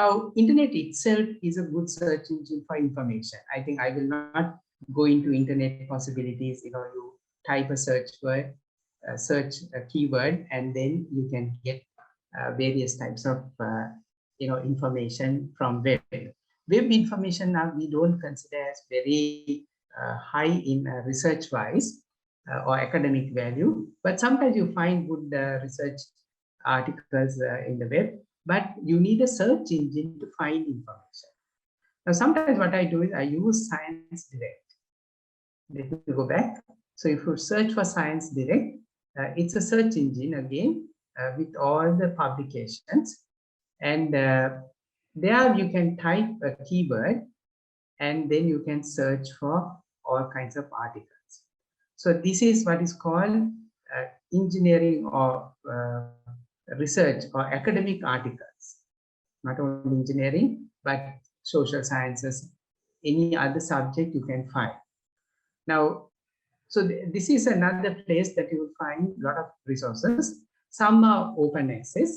Now, internet itself is a good search engine for information. I think I will not go into internet possibilities. You type a search word, search a keyword, and then you can get various types of information from web. Web information now we don't consider as very high in research-wise or academic value, but sometimes you find good research articles in the web, but you need a search engine to find information. Now, sometimes what I do is I use Science Direct. Let me go back. So if you search for Science Direct, it's a search engine again with all the publications. And there you can type a keyword and then you can search for all kinds of articles. So this is what is called engineering or research or academic articles. Not only engineering, but social sciences, any other subject you can find. Now, so this is another place that you will find a lot of resources. Some are open access,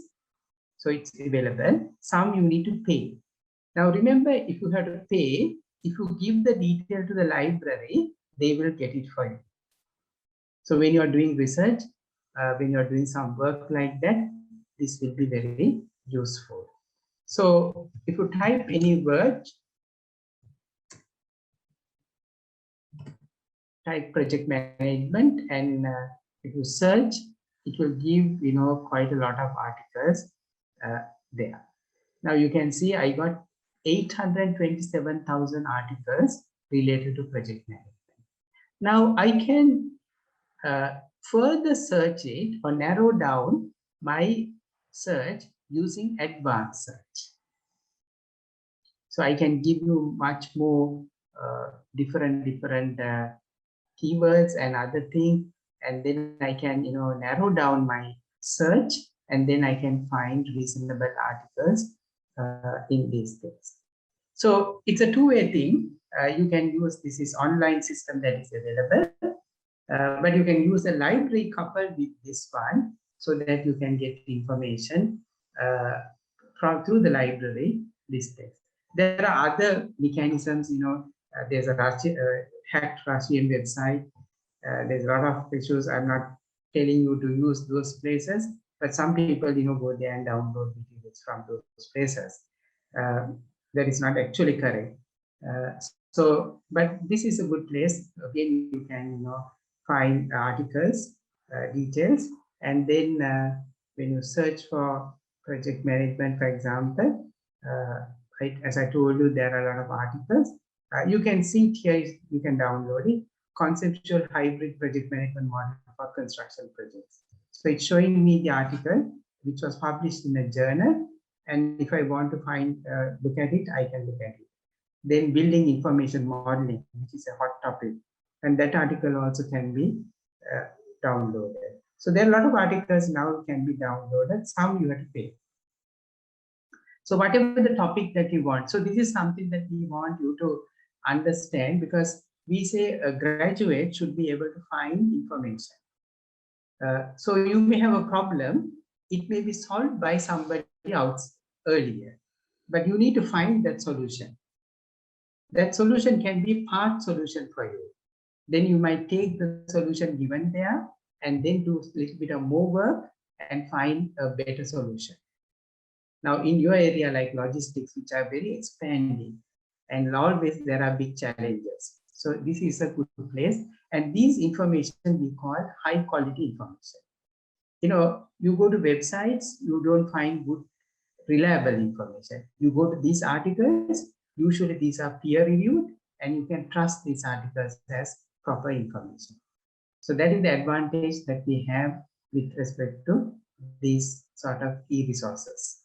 so it's available. Some you need to pay. Now, remember, if you have to pay, if you give the detail to the library, they will get it for you. So when you are doing research, when you are doing some work like that, this will be very useful. So if you type any word, type project management, and if you search, it will give quite a lot of articles there. Now you can see I got 827,000 articles related to project management. Now I can further search it or narrow down my search using advanced search. So I can give you much more different keywords and other things, and then I can narrow down my search, and then I can find reasonable articles in these things. So it's a two-way thing. You can use this online system that is available, but you can use a library coupled with this one so that you can get information through the library these days. There are other mechanisms, there's a hacked Russian website. There's a lot of issues. I'm not telling you to use those places, but some people, go there and download materials from those places. That is not actually correct. But this is a good place. Again, you can, find articles, details, and then when you search for project management, for example, right, as I told you, there are a lot of articles. You can see it here, you can download it, Conceptual Hybrid Project Management Model for Construction Projects. So it's showing me the article, which was published in a journal. And if I want to look at it, I can look at it. Then building information modeling, which is a hot topic. And that article also can be downloaded. So there are a lot of articles now can be downloaded. Some you have to pay. So whatever the topic that you want. So this is something that we want you to understand, because we say a graduate should be able to find information. So you may have a problem. It may be solved by somebody else earlier, but you need to find that solution. That solution can be part solution for you. Then you might take the solution given there and then do a little bit of more work and find a better solution. Now, in your area like logistics, which are very expanding, and always there are big challenges. So this is a good place. And these information we call high quality information. You go to websites, you don't find good, reliable information. You go to these articles, usually these are peer reviewed, and you can trust these articles as proper information. So that is the advantage that we have with respect to these sort of e-resources.